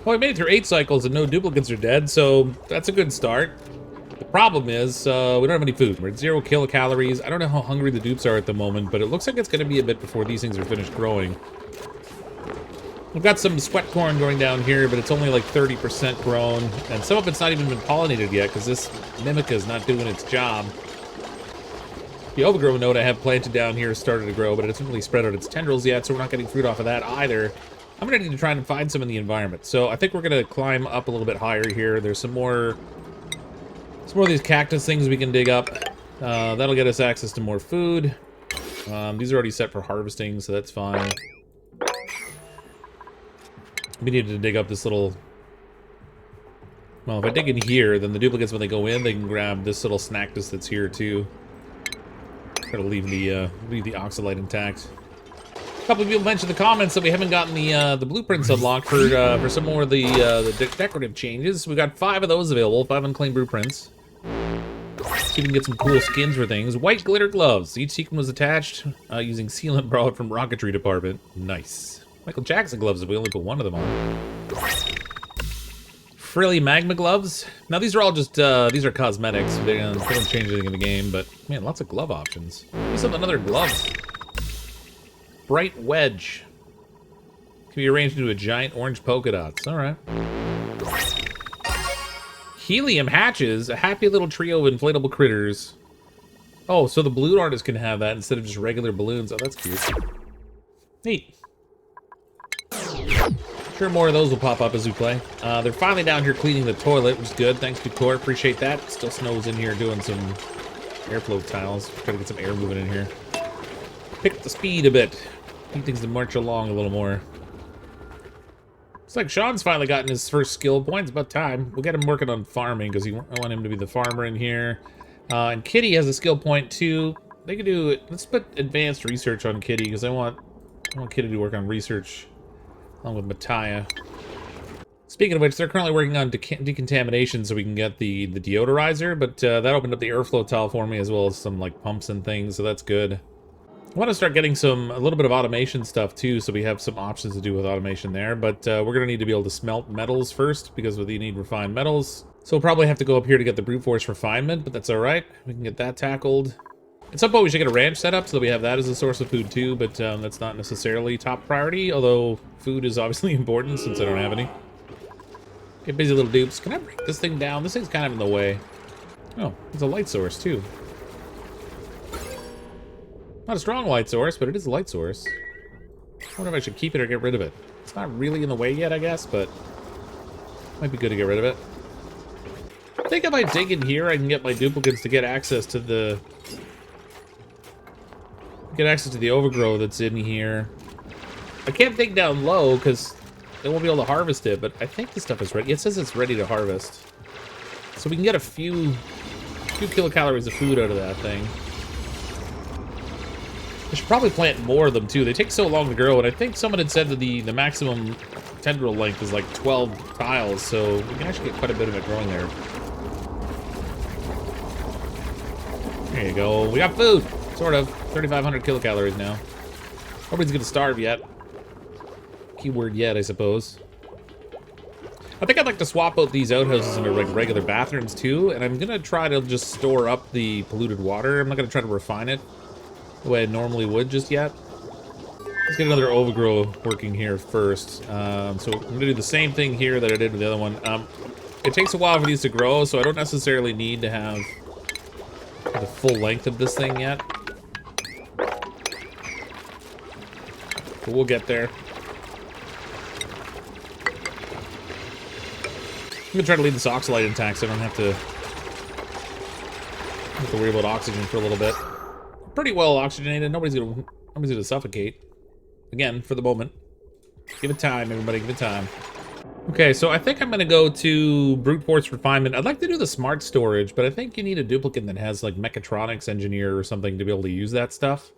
Well, we made it through 8 cycles and no duplicates are dead, so that's a good start. The problem is, we don't have any food. We're at 0 kilocalories. I don't know how hungry the dupes are at the moment, but it looks like it's going to be a bit before these things are finished growing. We've got some sweat corn growing down here, but it's only like 30% grown, and some of it's not even been pollinated yet, because this Mimica is not doing its job. The overgrown node I have planted down here started to grow, but it hasn't really spread out its tendrils yet, so we're not getting fruit off of that either. I'm gonna need to try and find some in the environment. So I think we're gonna climb up a little bit higher here. There's some more of these cactus things we can dig up. That'll get us access to more food. These are already set for harvesting, so that's fine. We needed to dig up this little... Well, if I dig in here, then the duplicates, when they go in, they can grab this little snack that's here, too. Gotta leave the oxalite intact. A couple of people mentioned in the comments that we haven't gotten the blueprints unlocked for some more of the decorative changes. We got 5 of those available, 5 unclaimed blueprints. See if we can get some cool skins for things. White glitter gloves. Each sequin was attached using sealant borrowed from rocketry department. Nice. Michael Jackson gloves if we only put 1 of them on. Frilly magma gloves. Now these are all just these are cosmetics. They don't change anything in the game, but man, lots of glove options. Maybe something other gloves. Bright wedge. Can be arranged into a giant orange polka dots. All right. Helium hatches, a happy little trio of inflatable critters. Oh, so the balloon artist can have that instead of just regular balloons. Oh, that's cute. Neat. Sure, more of those will pop up as we play. They're finally down here cleaning the toilet, which is good. Thanks to Core, appreciate that. Still snows in here doing some airflow tiles. Trying to get some air moving in here. Pick up the speed a bit. Need things to march along a little more. Looks like Sean's finally gotten his first skill point. It's about time. We'll get him working on farming because I want him to be the farmer in here. And Kitty has a skill point too. They could do it. Let's put advanced research on Kitty because I want Kitty to work on research along with Mattia. Speaking of which, they're currently working on decontamination so we can get the deodorizer, but that opened up the airflow tile for me as well as some like pumps and things, so that's good. I want to start getting a little bit of automation stuff too, so we have some options to do with automation there, but we're going to need to be able to smelt metals first because we need refined metals. So we'll probably have to go up here to get the brute force refinement, but that's alright. We can get that tackled. At some point we should get a ranch set up so that we have that as a source of food too, but that's not necessarily top priority, although food is obviously important since I don't have any. Get busy little dupes. Can I break this thing down? This thing's kind of in the way. Oh, it's a light source too. Not a strong light source, but it is a light source. I wonder if I should keep it or get rid of it. It's not really in the way yet, I guess, but might be good to get rid of it. I think if I dig in here, I can get my duplicates to get access to the overgrow that's in here. I can't dig down low because they won't be able to harvest it, but I think this stuff is ready. It says it's ready to harvest. So we can get a few kilocalories of food out of that thing. I should probably plant more of them too. They take so long to grow, and I think someone had said that the maximum tendril length is like 12 tiles, so we can actually get quite a bit of it growing there. There you go. We got food, sort of. 3,500 kilocalories now. Nobody's gonna starve yet. Keyword yet, I suppose. I think I'd like to swap out these outhouses into like regular bathrooms too, and I'm gonna try to just store up the polluted water. I'm not gonna try to refine it the way I normally would just yet. Let's get another overgrow working here first. So I'm gonna do the same thing here that I did with the other one. It takes a while for these to grow, so I don't necessarily need to have the full length of this thing yet. But we'll get there. I'm gonna try to leave this oxalite intact so I don't have to worry about oxygen for a little bit. Pretty well oxygenated. Nobody's gonna suffocate. Again, for the moment. Give it time, everybody. Give it time. Okay, so I think I'm gonna go to brute force refinement. I'd like to do the smart storage, but I think you need a duplicate that has like mechatronics engineer or something to be able to use that stuff.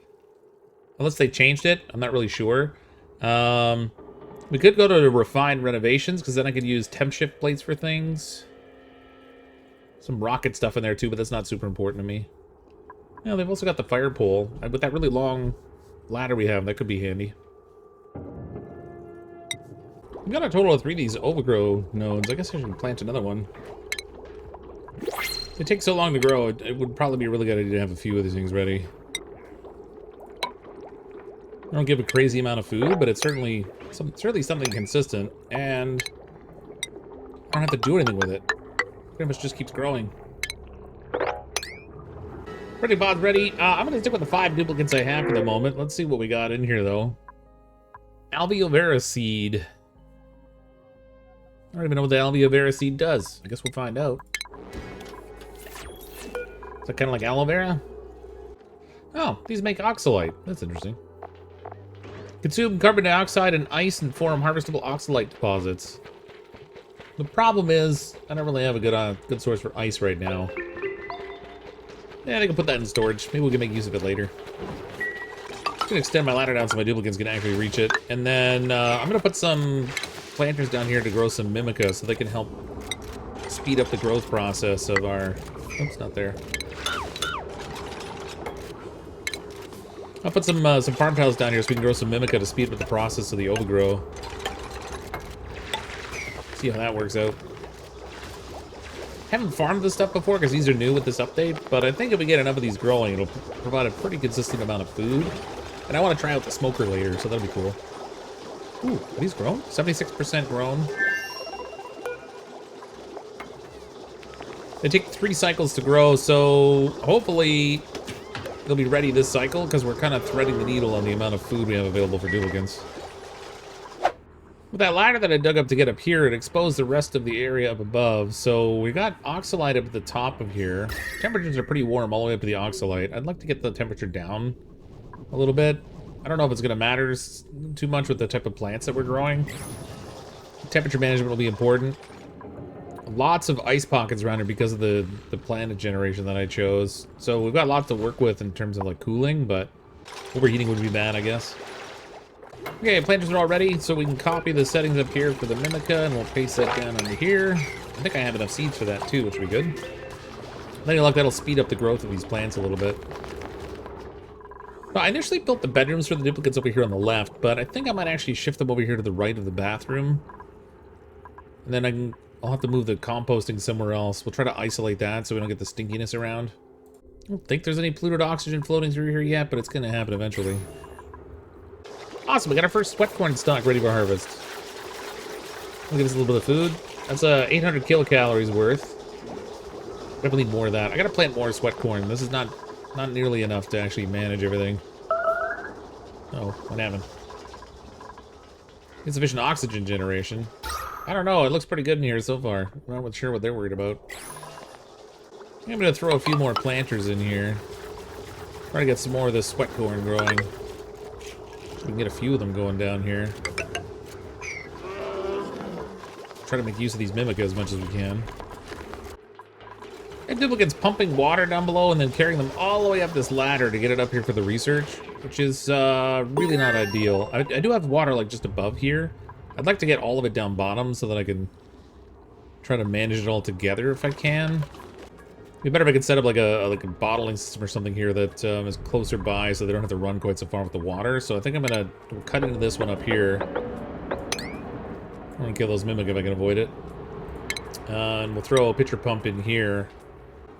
Unless they changed it, I'm not really sure. We could go to refined renovations because then I could use temp shift plates for things. Some rocket stuff in there too, but that's not super important to me. Yeah, they've also got the fire pole. With that really long ladder we have, that could be handy. We got a total of 3 of these overgrow nodes. I guess I should plant another one. It takes so long to grow, it would probably be a really good idea to have a few of these things ready. I don't give a crazy amount of food, but it's certainly something consistent, and I don't have to do anything with it. Pretty much just keeps growing. Pretty pod's ready. I'm gonna stick with the 5 duplicates I have for the moment. Let's see what we got in here, though. Alveo vera seed. I don't even know what the Alveo vera seed does. I guess we'll find out. Is that kind of like aloe vera? Oh, these make oxalite. That's interesting. Consume carbon dioxide and ice and form harvestable oxalite deposits. The problem is, I don't really have a good source for ice right now. Yeah, I can put that in storage. Maybe we can make use of it later. I'm gonna extend my ladder down so my duplicates can actually reach it. And then I'm gonna put some planters down here to grow some mimica so they can help speed up the growth process of our... Oops, not there. I'll put some farm tiles down here so we can grow some mimica to speed up the process of the overgrow. See how that works out. Haven't farmed this stuff before because these are new with this update, but I think if we get enough of these growing, it'll provide a pretty consistent amount of food. And I want to try out the smoker later, so that'll be cool. Ooh, are these grown? 76% grown. They take 3 cycles to grow, so hopefully they'll be ready this cycle because we're kind of threading the needle on the amount of food we have available for duplicants. With that ladder that I dug up to get up here, it exposed the rest of the area up above. So we got oxalite up at the top of here. Temperatures are pretty warm all the way up to the oxalite. I'd like to get the temperature down a little bit. I don't know if it's going to matter too much with the type of plants that we're growing. Temperature management will be important. Lots of ice pockets around here because of the planet generation that I chose. So we've got lots to work with in terms of like cooling, but overheating would be bad, I guess. Okay, planters are all ready, so we can copy the settings up here for the mimica, and we'll paste that down under here. I think I have enough seeds for that too, which will be good. Then luck, that'll speed up the growth of these plants a little bit. Well, I initially built the bedrooms for the duplicates over here on the left, but I think I might actually shift them over here to the right of the bathroom. And then I'll have to move the composting somewhere else. We'll try to isolate that so we don't get the stinkiness around. I don't think there's any polluted oxygen floating through here yet, but it's going to happen eventually. Awesome, we got our first sweat corn stock ready for harvest. We'll give us a little bit of food. That's 800 kilocalories worth. Definitely need more of that. I gotta plant more sweat corn. This is not nearly enough to actually manage everything. Oh, what happened? Insufficient oxygen generation. I don't know, it looks pretty good in here so far. I'm not sure what they're worried about. I'm gonna throw a few more planters in here. Try to get some more of this sweat corn growing. We can get a few of them going down here. Try to make use of these mimica as much as we can. And duplicates pumping water down below and then carrying them all the way up this ladder to get it up here for the research, which is really not ideal. I do have water like just above here. I'd like to get all of it down bottom so that I can try to manage it all together if I can. It'd be better if I could set up like a bottling system or something here that is closer by so they don't have to run quite so far with the water. So I think I'm gonna cut into this one up here. I'm gonna kill those mimic if I can avoid it. And we'll throw a pitcher pump in here.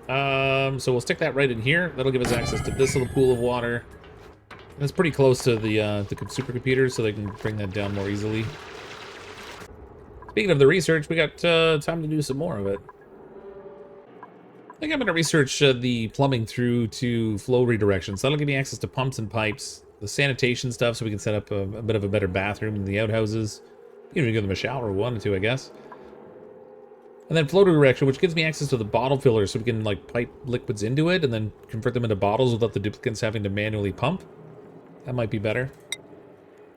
So we'll stick that right in here. That'll give us access to this little pool of water. And it's pretty close to the supercomputers, so they can bring that down more easily. Speaking of the research, we got time to do some more of it. I think I'm going to research the plumbing through to flow redirection. So that'll give me access to pumps and pipes, the sanitation stuff, so we can set up a bit of a better bathroom in the outhouses. Even give them a shower, 1 or 2, I guess. And then flow redirection, which gives me access to the bottle filler, so we can like pipe liquids into it and then convert them into bottles without the duplicants having to manually pump. That might be better.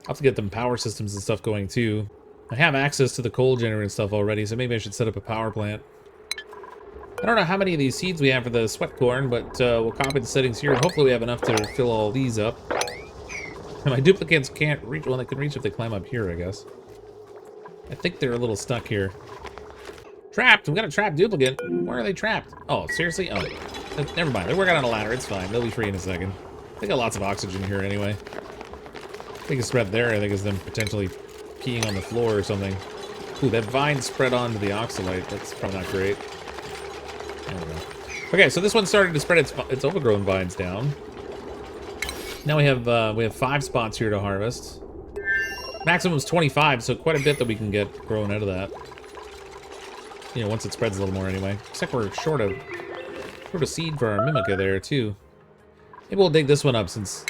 I'll have to get them power systems and stuff going too. I have access to the coal generator and stuff already, so maybe I should set up a power plant. I don't know how many of these seeds we have for the sweat corn, but we'll copy the settings here, and hopefully we have enough to fill all these up. And my duplicates can't reach, well, they can reach if they climb up here, I guess. I think they're a little stuck here. Trapped! We've got a trapped duplicate. Where are they trapped? Oh, seriously? Oh, never mind. They're working on a ladder. It's fine. They'll be free in a second. They got lots of oxygen here anyway. Biggest threat there, I think, is them potentially peeing on the floor or something. Ooh, that vine spread onto the oxalite. That's probably not great. I don't know. Okay, so this one started to spread its overgrown vines down. Now we have 5 spots here to harvest. Maximum is 25, so quite a bit that we can get growing out of that. You know, once it spreads a little more anyway. Except we're short of seed for our Mimica there, too. Maybe we'll dig this one up since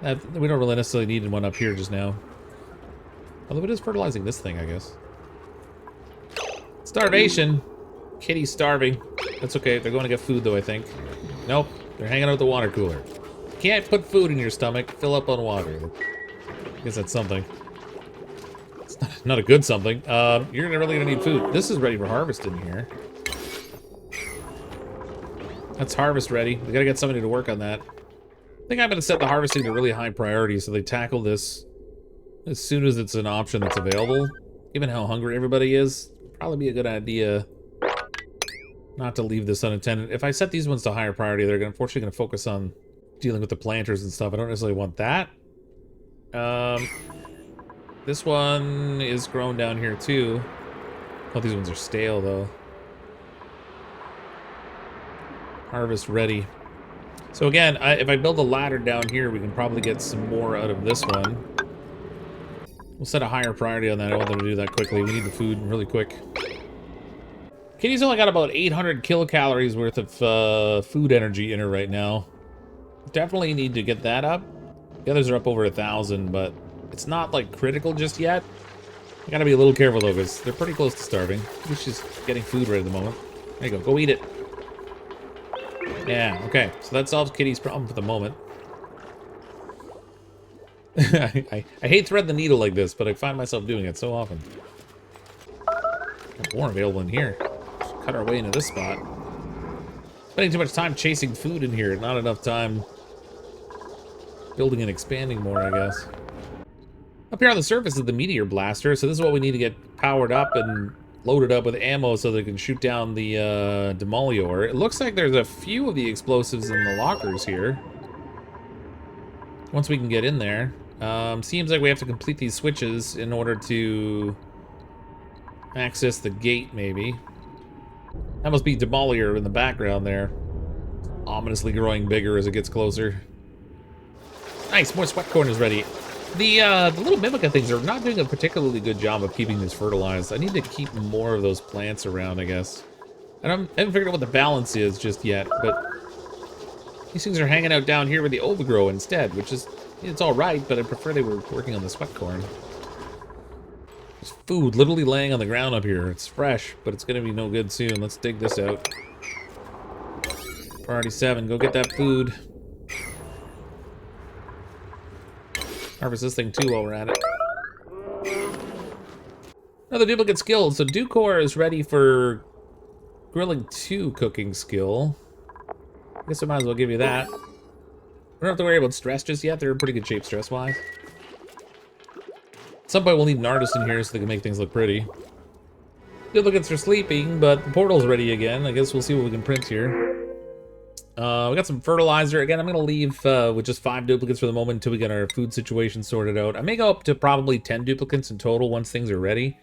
we don't really necessarily need one up here just now. Although it is fertilizing this thing, I guess. Starvation. Kitty's starving. That's okay. They're going to get food, though, I think. Nope. They're hanging out at the water cooler. Can't put food in your stomach. Fill up on water. I guess that's something. It's not a good something. You're really gonna need food. This is ready for harvest in here. That's harvest ready. We gotta get somebody to work on that. I think I'm gonna set the harvesting to really high priority so they tackle this as soon as it's an option that's available. Given how hungry everybody is, probably be a good idea not to leave this unattended. If I set these ones to higher priority, they're unfortunately gonna focus on dealing with the planters and stuff. I don't necessarily want that. This one is grown down here too. Oh, these ones are stale though. Harvest ready. So again, if I build a ladder down here, we can probably get some more out of this one. We'll set a higher priority on that. I want them to do that quickly. We need the food really quick. Kitty's only got about 800 kilocalories worth of food energy in her right now. Definitely need to get that up. The others are up over 1,000, but it's not like critical just yet. I gotta be a little careful though, because they're pretty close to starving. At least she's getting food right at the moment. There you go. Go eat it. Yeah, okay. So that solves Kitty's problem for the moment. I hate thread the needle like this, but I find myself doing it so often. More available in here. Just cut our way into this spot. Spending too much time chasing food in here, not enough time building and expanding more, I guess. Up here on the surface is the meteor blaster, so this is what we need to get powered up and loaded up with ammo so they can shoot down the demolior. It looks like there's a few of the explosives in the lockers here. Once we can get in there. Seems like we have to complete these switches in order to access the gate, maybe. That must be demolior in the background there. Ominously growing bigger as it gets closer. Nice, more sweat corn is ready. The little Mimica things are not doing a particularly good job of keeping this fertilized. I need to keep more of those plants around, I guess. I haven't figured out what the balance is just yet, but these things are hanging out down here with the overgrow instead, which is, it's all right, but I prefer they were working on the sweat corn. There's food literally laying on the ground up here. It's fresh, but it's gonna be no good soon. Let's dig this out. Priority 7, go get that food. Harvest this thing too while we're at it. Another duplicate skill. So Ducor is ready for grilling 2 cooking skill. I guess I might as well give you that. We don't have to worry about stress just yet. They're in pretty good shape stress-wise. At some point we'll need an artist in here so they can make things look pretty. Duplicates are sleeping, but the portal's ready again. I guess we'll see what we can print here. We got some fertilizer. Again, I'm going to leave with just 5 duplicates for the moment until we get our food situation sorted out. I may go up to probably 10 duplicates in total once things are ready.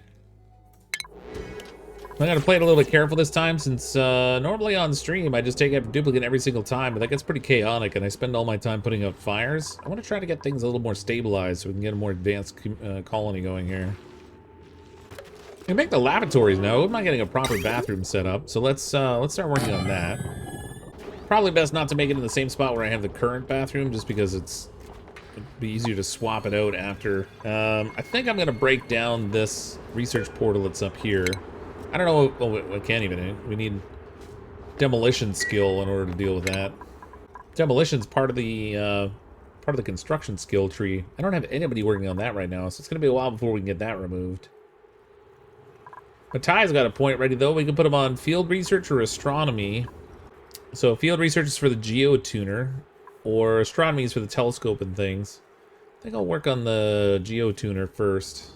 I got to play it a little bit careful this time since normally on stream I just take a duplicate every single time, but that gets pretty chaotic and I spend all my time putting out fires. I want to try to get things a little more stabilized so we can get a more advanced colony going here. We can make the lavatories now. I'm not getting a proper bathroom set up, so let's start working on that. Probably best not to make it in the same spot where I have the current bathroom, just because it'd be easier to swap it out after. I think I'm gonna break down this research portal that's up here. I don't know. Oh, I can't even. We need demolition skill in order to deal with that. Demolition's part of the construction skill tree. I don't have anybody working on that right now, so it's gonna be a while before we can get that removed. But Ty's got a point ready though. We can put him on field research or astronomy. So field research is for the geotuner, or astronomy is for the telescope and things. I think I'll work on the geotuner first.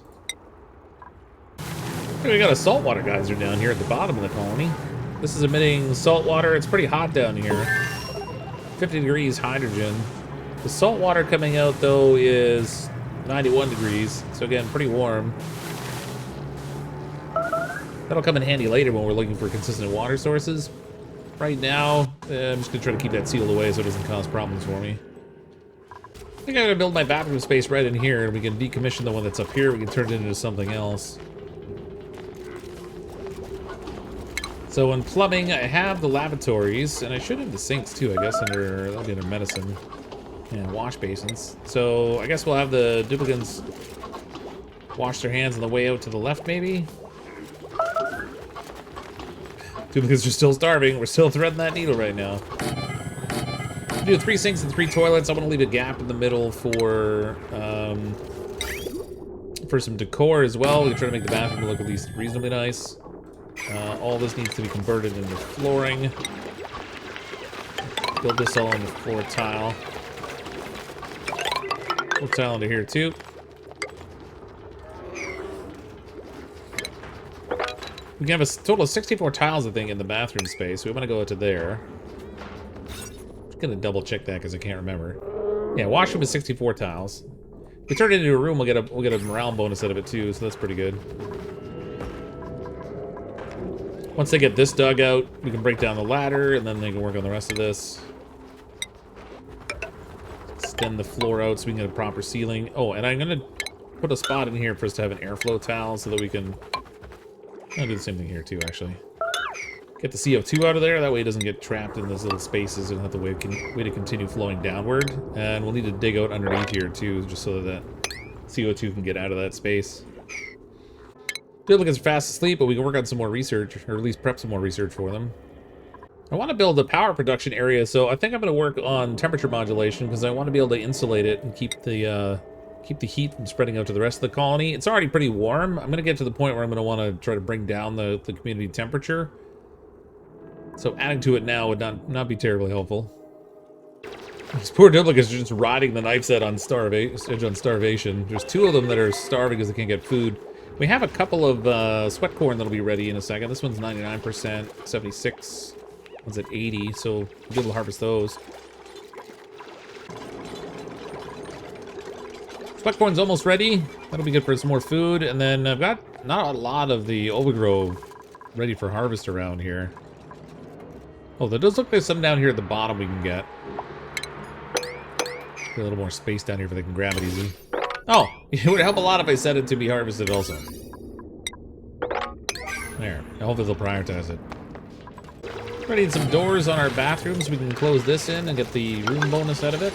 We got a saltwater geyser down here at the bottom of the colony. This is emitting saltwater. It's pretty hot down here. 50 degrees hydrogen. The saltwater coming out though is 91 degrees. So again, pretty warm. That'll come in handy later when we're looking for consistent water sources. Right now, I'm just gonna try to keep that sealed away so it doesn't cause problems for me. I think I'm gonna build my bathroom space right in here, and we can decommission the one that's up here. We can turn it into something else. So in plumbing, I have the lavatories, and I should have the sinks too, I guess, that'll be under medicine. And wash basins. So I guess we'll have the duplicants wash their hands on the way out to the left, maybe? Duplicants are still starving. We're still threading that needle right now. Do 3 sinks and 3 toilets. I want to leave a gap in the middle for some decor as well. We can try to make the bathroom look at least reasonably nice. All this needs to be converted into flooring. Build this all into floor tile. Floor tile into here too. We can have a total of 64 tiles, I think, in the bathroom space. So we want to go to there. Just gonna double check that because I can't remember. Yeah, washroom is 64 tiles. If we turn it into a room, we'll get a morale bonus out of it too, so that's pretty good. Once they get this dug out, we can break down the ladder, and then they can work on the rest of this. Extend the floor out so we can get a proper ceiling. Oh, and I'm gonna put a spot in here for us to have an airflow tile so that we can... I'll do the same thing here too, actually. Get the CO2 out of there, that way it doesn't get trapped in those little spaces and have to wait to continue flowing downward. And we'll need to dig out underneath here too, just so that CO2 can get out of that space. Duplicates are fast asleep, but we can work on some more research, or at least prep some more research for them. I want to build a power production area, so I think I'm going to work on temperature modulation, because I want to be able to insulate it and keep the heat from spreading out to the rest of the colony. It's already pretty warm. I'm going to get to the point where I'm going to want to try to bring down the community temperature. So adding to it now would not be terribly helpful. These poor duplicates are just riding the knife's edge on starvation. There's 2 of them that are starving because they can't get food. We have a couple of sweat corn that'll be ready in a second. This one's 99%, 76. One's at 80, so we'll be able to harvest those. Sweat corn's almost ready. That'll be good for some more food. And then I've got not a lot of the overgrow ready for harvest around here. Oh, there does look like there's some down here at the bottom we can get. Get a little more space down here so they can grab it easy. Oh, it would help a lot if I set it to be harvested also. There. Hopefully they'll prioritize it. We need some doors on our bathrooms. We can close this in and get the room bonus out of it.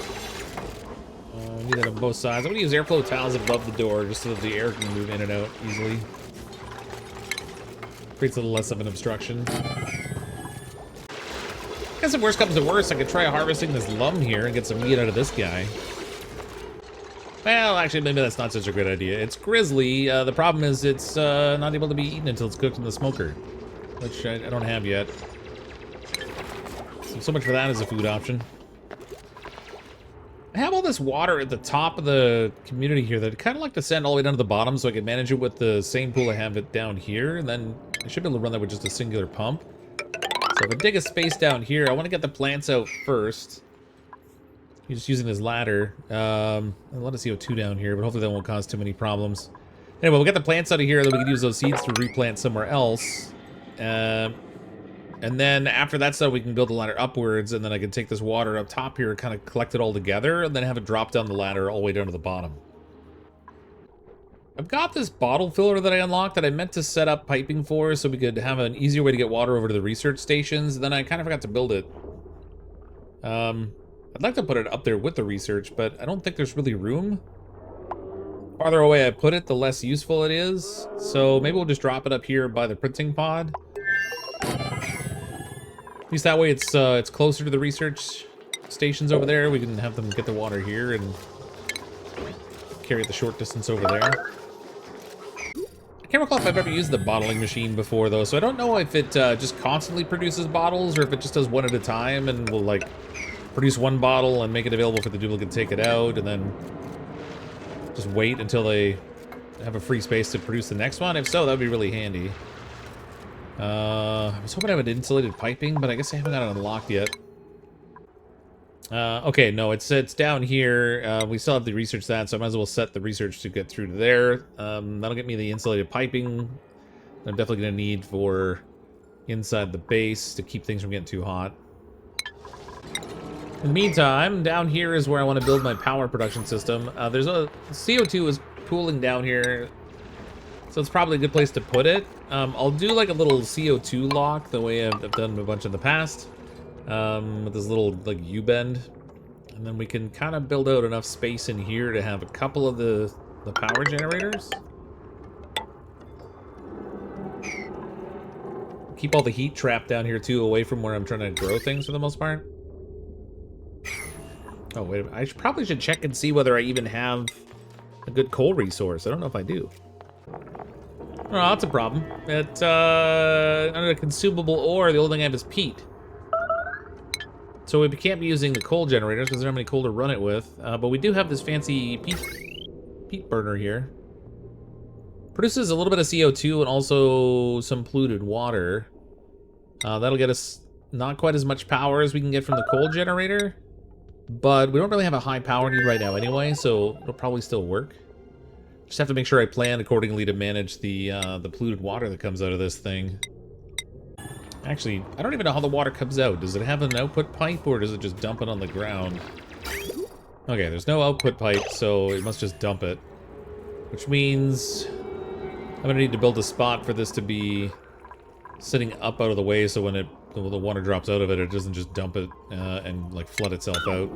We need that on both sides. I'm going to use airflow tiles above the door just so that the air can move in and out easily. Creates a little less of an obstruction. I guess if worst comes to worst, I could try harvesting this lum here and get some meat out of this guy. Well, actually, maybe that's not such a great idea. It's grizzly. The problem is it's not able to be eaten until it's cooked in the smoker, which I don't have yet. So much for that as a food option. I have all this water at the top of the community here that I'd kind of like to send all the way down to the bottom so I can manage it with the same pool I have it down here, and then I should be able to run that with just a singular pump. So if I dig a space down here, I want to get the plants out first. He's just using his ladder. A lot of CO2 down here, but hopefully that won't cause too many problems. Anyway, we'll get the plants out of here, then we can use those seeds to replant somewhere else. And then after that's done, we can build the ladder upwards, and then I can take this water up top here and kind of collect it all together, and then have it drop down the ladder all the way down to the bottom. I've got this bottle filler that I unlocked that I meant to set up piping for, so we could have an easier way to get water over to the research stations, and then I kind of forgot to build it. I'd like to put it up there with the research, but I don't think there's really room. Farther away I put it, the less useful it is. So maybe we'll just drop it up here by the printing pod. At least that way it's closer to the research stations over there. We can have them get the water here and carry it the short distance over there. I can't recall if I've ever used the bottling machine before though, so I don't know if it just constantly produces bottles or if it just does one at a time and will like produce one bottle and make it available for the duplicate to take it out and then just wait until they have a free space to produce the next one. If so, that would be really handy. I was hoping I had insulated piping, but I guess I haven't got it unlocked yet. Okay, no, it's down here. We still have to research that, so I might as well set the research to get through to there. That'll get me the insulated piping. I'm definitely going to need for inside the base to keep things from getting too hot. In the meantime, down here is where I want to build my power production system. There's a CO2 is pooling down here, so it's probably a good place to put it. I'll do like a little CO2 lock the way I've done a bunch in the past, with this little like U-bend, and then we can kind of build out enough space in here to have a couple of the power generators. Keep all the heat trapped down here too, away from where I'm trying to grow things for the most part. Oh, wait a minute. I probably should check and see whether I even have a good coal resource. I don't know if I do. Oh, that's a problem. Under the consumable ore, the only thing I have is peat. So we can't be using the coal generators because there's not many coal to run it with. But we do have this fancy peat burner here. Produces a little bit of CO2 and also some polluted water. That'll get us not quite as much power as we can get from the coal generator. But we don't really have a high power need right now anyway, so it'll probably still work. Just have to make sure I plan accordingly to manage the polluted water that comes out of this thing. Actually, I don't even know how the water comes out. Does it have an output pipe, or does it just dump it on the ground? Okay, there's no output pipe, so it must just dump it. Which means I'm gonna need to build a spot for this to be sitting up out of the way, so when the water drops out of it, it doesn't just dump it and like flood itself out.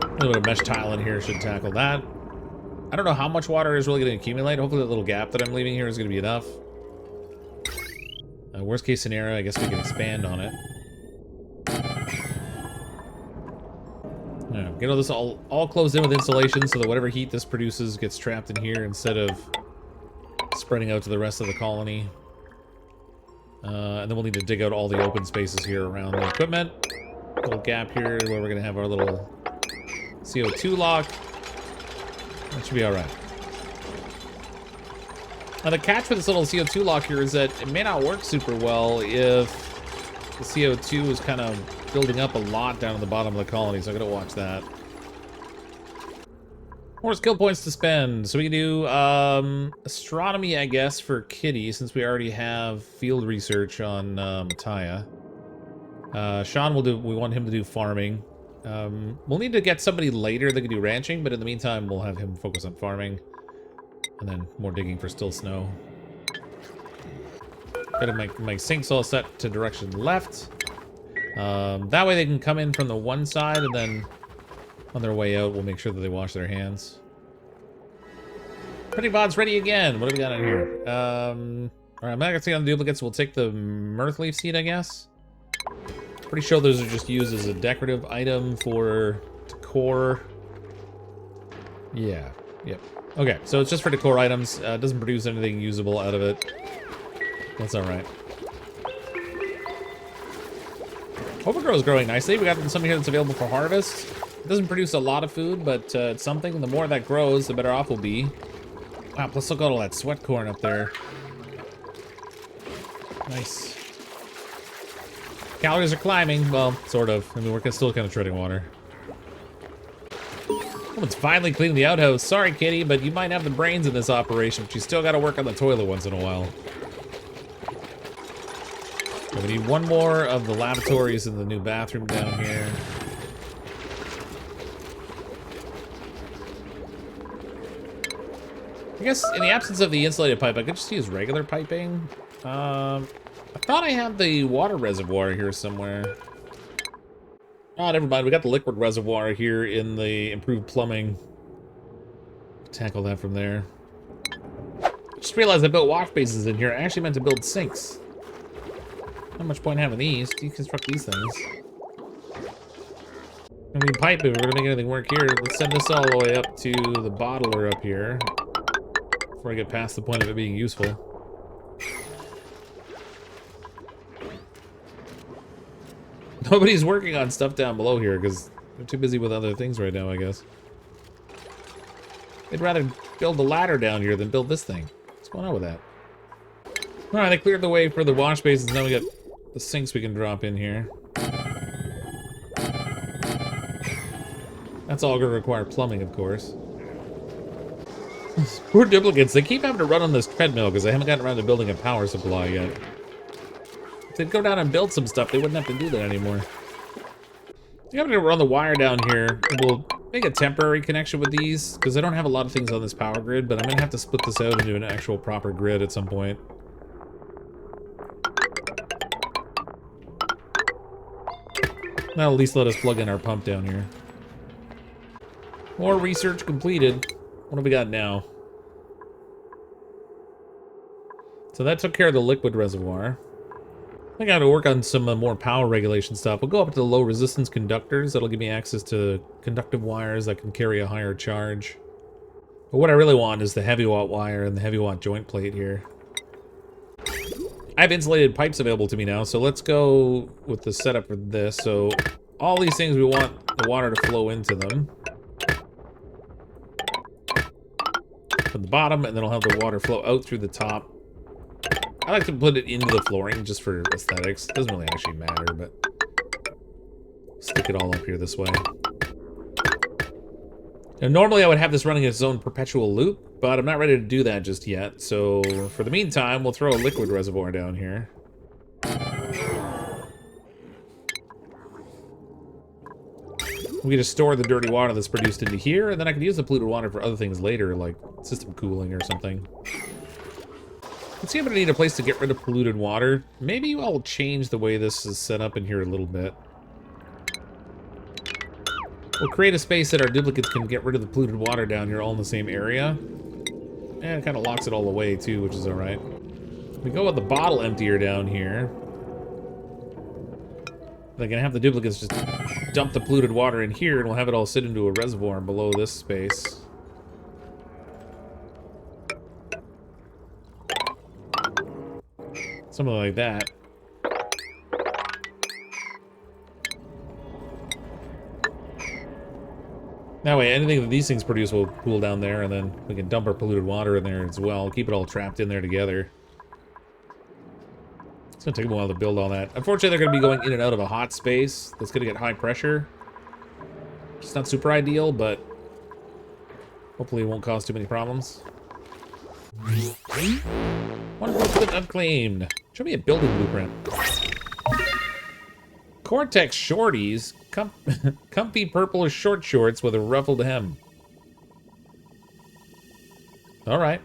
A little bit of mesh tile in here should tackle that. I don't know how much water is really going to accumulate. Hopefully that little gap that I'm leaving here is going to be enough. Worst case scenario, I guess we can expand on it. Get all this all closed in with insulation so that whatever heat this produces gets trapped in here instead of spreading out to the rest of the colony. And then we'll need to dig out all the open spaces here around the equipment. A little gap here where we're going to have our little CO2 lock. That should be alright. Now the catch with this little CO2 lock here is that it may not work super well if the CO2 is kind of building up a lot down at the bottom of the colony, so I gotta watch that. More skill points to spend. So we can do astronomy, I guess, for Kitty, since we already have field research on Mattia. Sean will do. We want him to do farming. We'll need to get somebody later that can do ranching, but in the meantime, we'll have him focus on farming, and then more digging for still snow. Got my sinks all set to direction left. That way they can come in from the one side, and then on their way out, we'll make sure that they wash their hands. Pretty Bod's ready again. What do we got in here? Alright, I'm not gonna see on the duplicates. We'll take the mirth leaf seed, I guess. Pretty sure those are just used as a decorative item for decor. Yeah, yep. Okay, so it's just for decor items. It doesn't produce anything usable out of it. That's alright. Overgrow is growing nicely. We got some here that's available for harvest. It doesn't produce a lot of food, but it's something. The more that grows, the better off we'll be. Wow, plus look at all that sweat corn up there. Nice. Calories are climbing. Well, sort of. I mean, we're still kind of treading water. Someone's finally cleaning the outhouse. Sorry, Kitty, but you might have the brains in this operation, but you still got to work on the toilet once in a while. Okay, we need one more of the lavatories in the new bathroom down here. I guess in the absence of the insulated pipe, I could just use regular piping. I thought I had the water reservoir here somewhere. Oh, never mind. We got the liquid reservoir here in the improved plumbing. Tackle that from there. Just realized I built wash basins in here. I actually meant to build sinks. Not much point having these. Deconstruct these things. I mean, pipe, if we're gonna make anything work here, let's send this all the way up to the bottler up here. Before I get past the point of it being useful. Nobody's working on stuff down below here because they're too busy with other things right now, I guess. They'd rather build the ladder down here than build this thing. What's going on with that? Alright, they cleared the way for the wash basins. Now we got the sinks we can drop in here. That's all going to require plumbing, of course. Poor duplicates, they keep having to run on this treadmill because they haven't gotten around to building a power supply yet. If they'd go down and build some stuff, they wouldn't have to do that anymore. I'm going to run the wire down here. We'll make a temporary connection with these, because I don't have a lot of things on this power grid, but I'm going to have to split this out into an actual proper grid at some point. That'll at least let us plug in our pump down here. More research completed. What do we got now? So that took care of the liquid reservoir. I got to work on some more power regulation stuff. We'll go up to the low resistance conductors. That'll give me access to conductive wires that can carry a higher charge. But what I really want is the heavy watt wire and the heavy watt joint plate here. I have insulated pipes available to me now, so let's go with the setup for this. So all these things, we want the water to flow into them. From the bottom, and then I'll have the water flow out through the top. I like to put it into the flooring just for aesthetics. It doesn't really actually matter, but stick it all up here this way. Now, normally I would have this running its own perpetual loop, but I'm not ready to do that just yet. So for the meantime, we'll throw a liquid reservoir down here. We just store the dirty water that's produced into here, and then I can use the polluted water for other things later, like system cooling or something. Let's see if I need a place to get rid of polluted water. Maybe I'll change the way this is set up in here a little bit. We'll create a space that our duplicates can get rid of the polluted water down here all in the same area. And it kind of locks it all away too, which is alright. We go with the bottle emptier down here. They can have the duplicates just dump the polluted water in here, and we'll have it all sit into a reservoir below this space. Something like that. That way, anything that these things produce will cool down there, and then we can dump our polluted water in there as well. Keep it all trapped in there together. It's gonna take a while to build all that. Unfortunately, they're gonna be going in and out of a hot space that's gonna get high pressure. It's not super ideal, but hopefully it won't cause too many problems. One blueprint unclaimed. Show me a building blueprint. Cortex shorties. Comfy purple short shorts with a ruffled hem. Alright.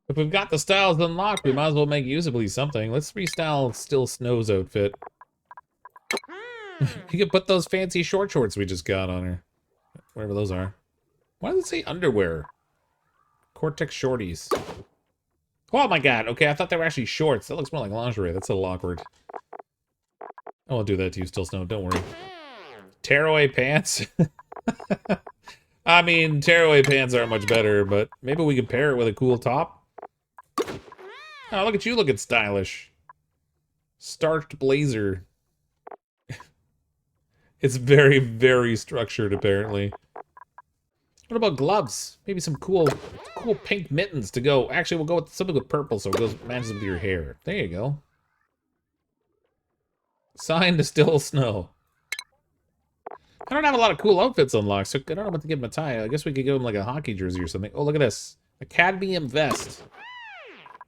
If we've got the styles unlocked, we might as well make use of at least something. Let's restyle Still Snow's outfit. You can put those fancy short shorts we just got on her. Whatever those are. Why does it say underwear? Cortex shorties. Oh my god, okay, I thought they were actually shorts. That looks more like lingerie. That's a little awkward. I won't do that to you, Still Snow, don't worry. Tearaway pants? I mean, tearaway pants aren't much better, but maybe we can pair it with a cool top. Oh, look at you looking stylish. Starched blazer. It's very, very structured, apparently. What about gloves? Maybe some cool pink mittens to go. Actually, we'll go with something with purple so it goes matches with your hair. There you go. Sign to Still Snow. I don't have a lot of cool outfits unlocked, so I don't know what to give him a tie. I guess we could give him like a hockey jersey or something. Oh, look at this. A cadmium vest.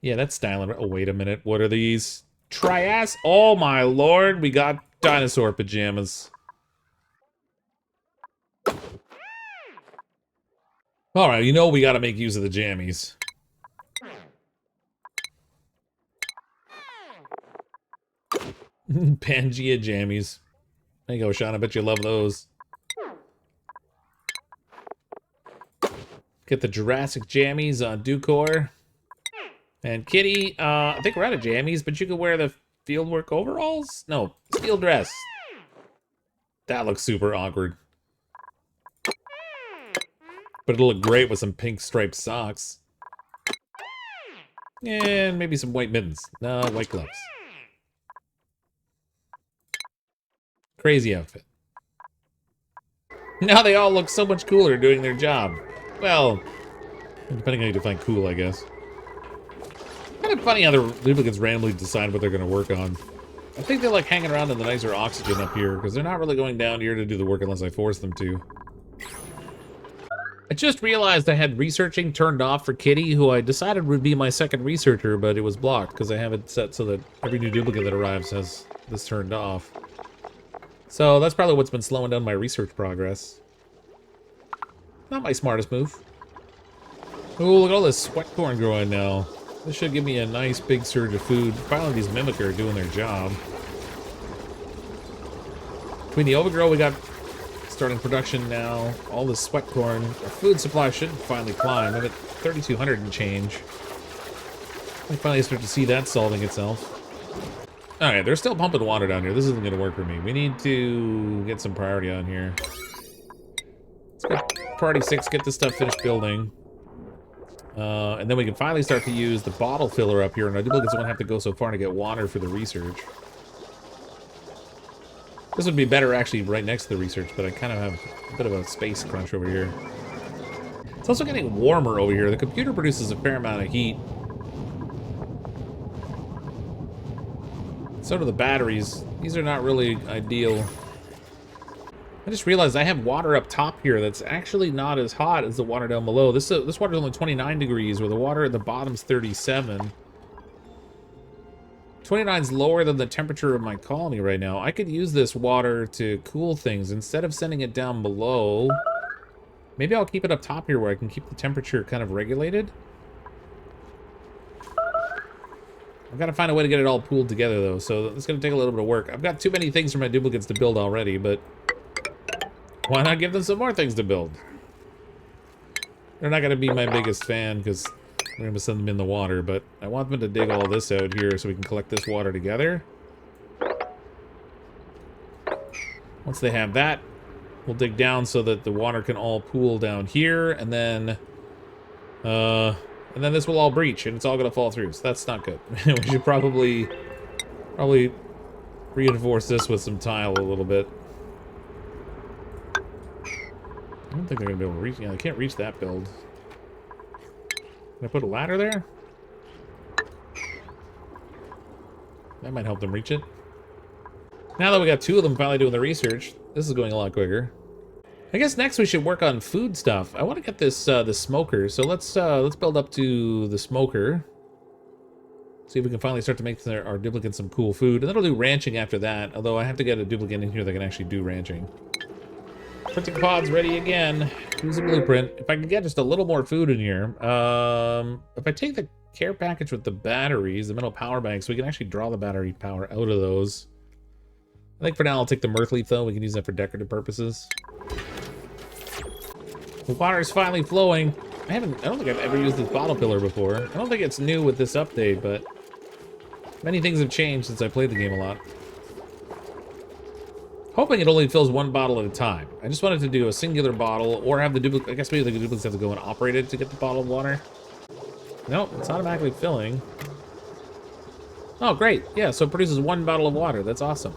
Yeah, that's styling. Oh, wait a minute. What are these? Trias? Oh, my lord. We got dinosaur pajamas. Alright, you know we gotta make use of the jammies. Pangea jammies. There you go, Sean. I bet you love those. Get the Jurassic jammies on Ducor. And Kitty, I think we're out of jammies, but you can wear the fieldwork overalls? No, steel dress. That looks super awkward. But it'll look great with some pink striped socks. And maybe some white mittens. No, white gloves. Crazy outfit. Now they all look so much cooler doing their job. Well, depending on how you define cool, I guess. Kind of funny how the duplicates randomly decide what they're going to work on. I think they like hanging around in the nicer oxygen up here, because they're not really going down here to do the work unless I force them to. I just realized I had researching turned off for Kitty, who I decided would be my second researcher, but it was blocked because I have it set so that every new duplicate that arrives has this turned off. So that's probably what's been slowing down my research progress. Not my smartest move. Oh, look at all this sweat corn growing now. This should give me a nice big surge of food. Finally, these Mimic are doing their job. Between the overgrow, we got starting production now. All this sweat corn. Our food supply should finally climb. I'm at 3,200 and change. I finally start to see that solving itself. Alright, they're still pumping water down here. This isn't going to work for me. We need to get some priority on here. Let's go priority 6, get this stuff finished building. And then we can finally start to use the bottle filler up here, and our duplicates won't have to go so far to get water for the research. This would be better actually right next to the research, but I kind of have a bit of a space crunch over here. It's also getting warmer over here. The computer produces a fair amount of heat. So do the batteries. These are not really ideal. I just realized I have water up top here that's actually not as hot as the water down below. This water is only 29 degrees, where the water at the bottom's 37. 29 is lower than the temperature of my colony right now. I could use this water to cool things. Instead of sending it down below, maybe I'll keep it up top here where I can keep the temperature kind of regulated. I've got to find a way to get it all pooled together, though, so it's going to take a little bit of work. I've got too many things for my duplicates to build already, but why not give them some more things to build? They're not going to be my biggest fan, because we're going to send them in the water, but I want them to dig all this out here so we can collect this water together. Once they have that, we'll dig down so that the water can all pool down here, and then this will all breach, and it's all going to fall through, so that's not good. We should probably reinforce this with some tile a little bit. I don't think they're going to be able to reach... Yeah, they can't reach that build. Can I put a ladder there? That might help them reach it. Now that we got two of them finally doing the research, this is going a lot quicker. I guess next we should work on food stuff. I want to get this the smoker, so let's build up to the smoker. See if we can finally start to make our duplicate some cool food, and then I'll do ranching after that. Although I have to get a duplicate in here that can actually do ranching. Printing pod's ready again. Use a blueprint. If I can get just a little more food in here. If I take the care package with the batteries, the metal power banks, we can actually draw the battery power out of those. I think for now I'll take the mirth leaf though. We can use that for decorative purposes. The water is finally flowing. I don't think I've ever used this bottle filler before. I don't think it's new with this update, but many things have changed since I played the game a lot. Hoping it only fills one bottle at a time. I just wanted to do a singular bottle, or have the duplicate. I guess maybe the duplicates have to go and operate it to get the bottle of water. Nope, it's automatically filling. Oh, great. Yeah, so it produces one bottle of water. That's awesome.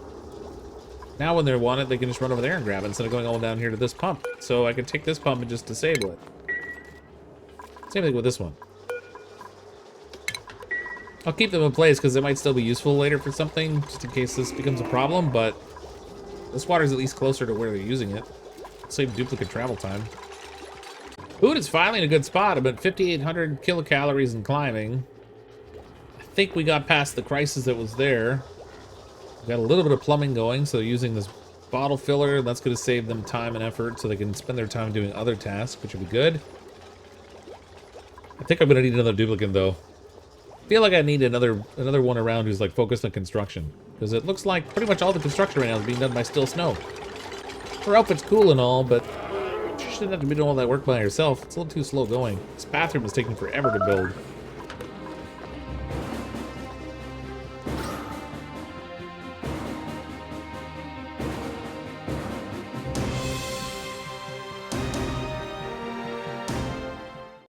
Now when they want it, they can just run over there and grab it instead of going all down here to this pump. So I can take this pump and just disable it. Same thing with this one. I'll keep them in place because they might still be useful later for something, just in case this becomes a problem, but this water's at least closer to where they're using it. Save duplicate travel time. Food is finally in a good spot. I'm at 5,800 kilocalories and climbing. I think we got past the crisis that was there. We got a little bit of plumbing going, so using this bottle filler, that's going to save them time and effort so they can spend their time doing other tasks, which would be good. I think I'm going to need another duplicate, though. I feel like I need another one around who's like focused on construction, because it looks like pretty much all the construction right now is being done by Still Snow. Her outfit's cool and all, but she shouldn't have to be doing all that work by herself. It's a little too slow going. This bathroom is taking forever to build.